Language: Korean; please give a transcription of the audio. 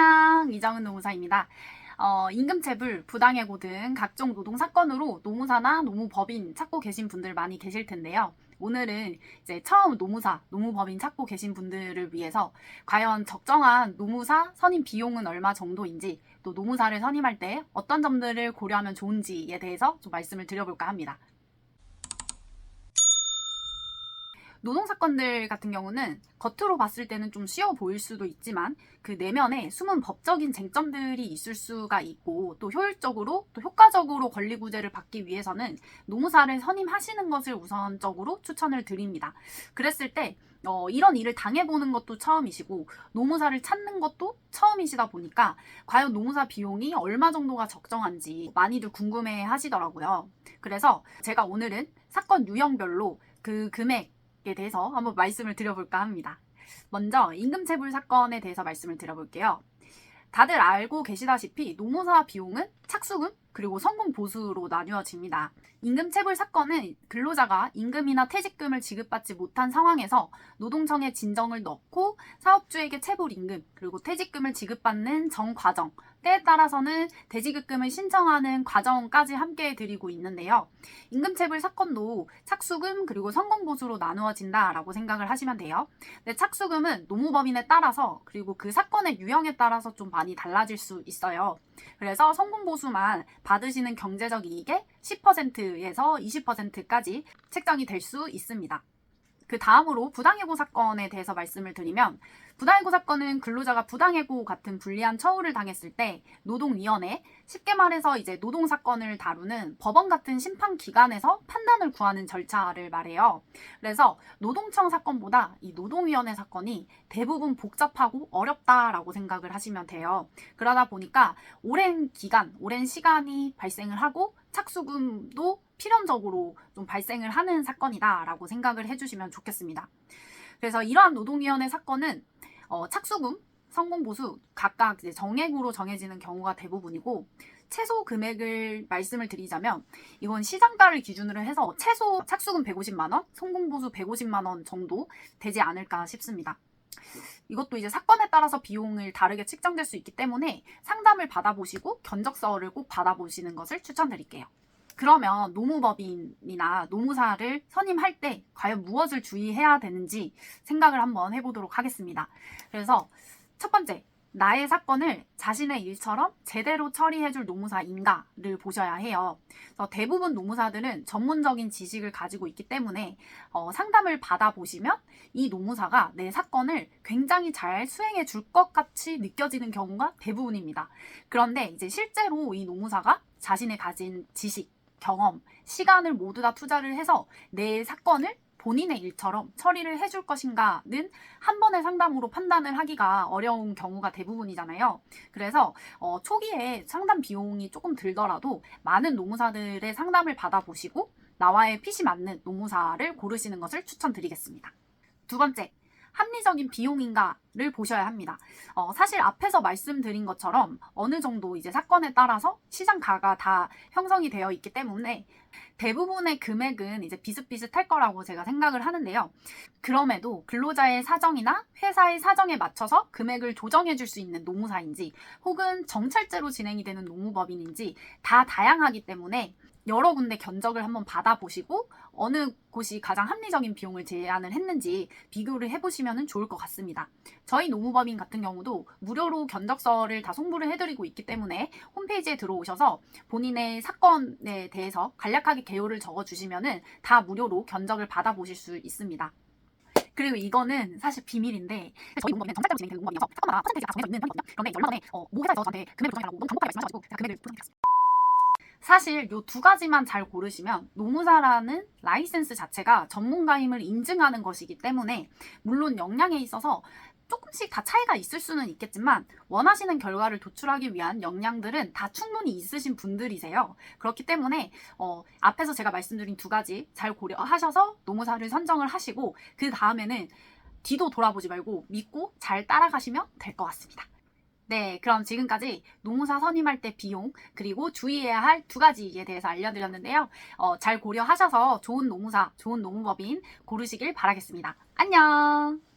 안녕, 이정은 노무사입니다. 임금체불, 부당해고 등 각종 노동사건으로 노무사나 노무법인 찾고 계신 분들 많이 계실 텐데요. 오늘은 이제 처음 노무사, 노무법인 찾고 계신 분들을 위해서 과연 적정한 노무사 선임 비용은 얼마 정도인지, 또 노무사를 선임할 때 어떤 점들을 고려하면 좋은지에 대해서 좀 말씀을 드려볼까 합니다. 노동사건들 같은 경우는 겉으로 봤을 때는 좀 쉬워 보일 수도 있지만 그 내면에 숨은 법적인 쟁점들이 있을 수가 있고, 또 효율적으로 또 효과적으로 권리구제를 받기 위해서는 노무사를 선임하시는 것을 우선적으로 추천을 드립니다. 그랬을 때 이런 일을 당해보는 것도 처음이시고 노무사를 찾는 것도 처음이시다 보니까 과연 노무사 비용이 얼마 정도가 적정한지 많이들 궁금해 하시더라고요. 그래서 제가 오늘은 사건 유형별로 그 금액 에 대해서 한번 말씀을 드려볼까 합니다. 먼저 임금체불 사건에 대해서 말씀을 드려볼게요. 다들 알고 계시다시피 노무사 비용은 착수금 그리고 성공보수로 나뉘어집니다. 임금체불 사건은 근로자가 임금이나 퇴직금을 지급받지 못한 상황에서 노동청에 진정을 넣고 사업주에게 체불임금 그리고 퇴직금을 지급받는 전 과정, 때에 따라서는 대지급금을 신청하는 과정까지 함께 드리고 있는데요. 임금체불 사건도 착수금 그리고 성공보수로 나누어진다라고 생각을 하시면 돼요. 근데 착수금은 노무법인에 따라서 그리고 그 사건의 유형에 따라서 좀 많이 달라질 수 있어요. 그래서 성공보수만 받으시는 경제적 이익의 10%에서 20%까지 책정이 될 수 있습니다. 그 다음으로 부당해고 사건에 대해서 말씀을 드리면, 부당해고 사건은 근로자가 부당해고 같은 불리한 처우를 당했을 때 노동위원회, 쉽게 말해서 이제 노동사건을 다루는 법원 같은 심판기관에서 판단을 구하는 절차를 말해요. 그래서 노동청 사건보다 이 노동위원회 사건이 대부분 복잡하고 어렵다라고 생각을 하시면 돼요. 그러다 보니까 오랜 기간, 오랜 시간이 발생을 하고 착수금도 필연적으로 좀 발생을 하는 사건이다라고 생각을 해주시면 좋겠습니다. 그래서 이러한 노동위원회 사건은 착수금, 성공보수 각각 이제 정액으로 정해지는 경우가 대부분이고, 최소 금액을 말씀을 드리자면 이건 시장가를 기준으로 해서 최소 착수금 150만 원, 성공보수 150만 원 정도 되지 않을까 싶습니다. 이것도 이제 사건에 따라서 비용을 다르게 책정될 수 있기 때문에 상담을 받아보시고 견적서를 꼭 받아보시는 것을 추천드릴게요. 그러면 노무법인이나 노무사를 선임할 때 과연 무엇을 주의해야 되는지 생각을 한번 해보도록 하겠습니다. 그래서 첫 번째, 나의 사건을 자신의 일처럼 제대로 처리해줄 노무사인가를 보셔야 해요. 그래서 대부분 노무사들은 전문적인 지식을 가지고 있기 때문에 상담을 받아보시면 이 노무사가 내 사건을 굉장히 잘 수행해 줄 것 같이 느껴지는 경우가 대부분입니다. 그런데 이제 실제로 이 노무사가 자신의 가진 지식, 경험, 시간을 모두 다 투자를 해서 내 사건을 본인의 일처럼 처리를 해줄 것인가는 한 번의 상담으로 판단을 하기가 어려운 경우가 대부분이잖아요. 그래서 초기에 상담 비용이 조금 들더라도 많은 노무사들의 상담을 받아보시고 나와의 핏이 맞는 노무사를 고르시는 것을 추천드리겠습니다. 두 번째, 합리적인 비용인가를 보셔야 합니다. 사실 앞에서 말씀드린 것처럼 어느 정도 이제 사건에 따라서 시장가가 다 형성이 되어 있기 때문에 대부분의 금액은 이제 비슷비슷할 거라고 제가 생각을 하는데요. 그럼에도 근로자의 사정이나 회사의 사정에 맞춰서 금액을 조정해 줄 수 있는 노무사인지 혹은 정찰제로 진행이 되는 노무법인인지 다 다양하기 때문에 여러 군데 견적을 한번 받아보시고 어느 곳이 가장 합리적인 비용을 제안을 했는지 비교를 해보시면 좋을 것 같습니다. 저희 노무법인 같은 경우도 무료로 견적서를 다 송부를 해드리고 있기 때문에 홈페이지에 들어오셔서 본인의 사건에 대해서 간략하게 개요를 적어주시면 다 무료로 견적을 받아보실 수 있습니다. 그리고 이거는 사실 비밀인데 저희 노무법인은 정찰제로 진행되는 노무법이어서 사건마다 퍼센테이지가 정해져 있는 편이거든요. 그런데 얼마 전에 모 회사에서 저한테 금액을 조정해달라고 너무 당혹하게 말씀하셔가지고 제가 금액을 조정해드렸습니다. 사실 이 두 가지만 잘 고르시면 노무사라는 라이센스 자체가 전문가임을 인증하는 것이기 때문에 물론 역량에 있어서 조금씩 다 차이가 있을 수는 있겠지만 원하시는 결과를 도출하기 위한 역량들은 다 충분히 있으신 분들이세요. 그렇기 때문에 앞에서 제가 말씀드린 두 가지 잘 고려하셔서 노무사를 선정을 하시고 그 다음에는 뒤도 돌아보지 말고 믿고 잘 따라가시면 될 것 같습니다. 네, 그럼 지금까지 노무사 선임할 때 비용 그리고 주의해야 할 두 가지에 대해서 알려드렸는데요. 잘 고려하셔서 좋은 노무사, 좋은 노무법인 고르시길 바라겠습니다. 안녕!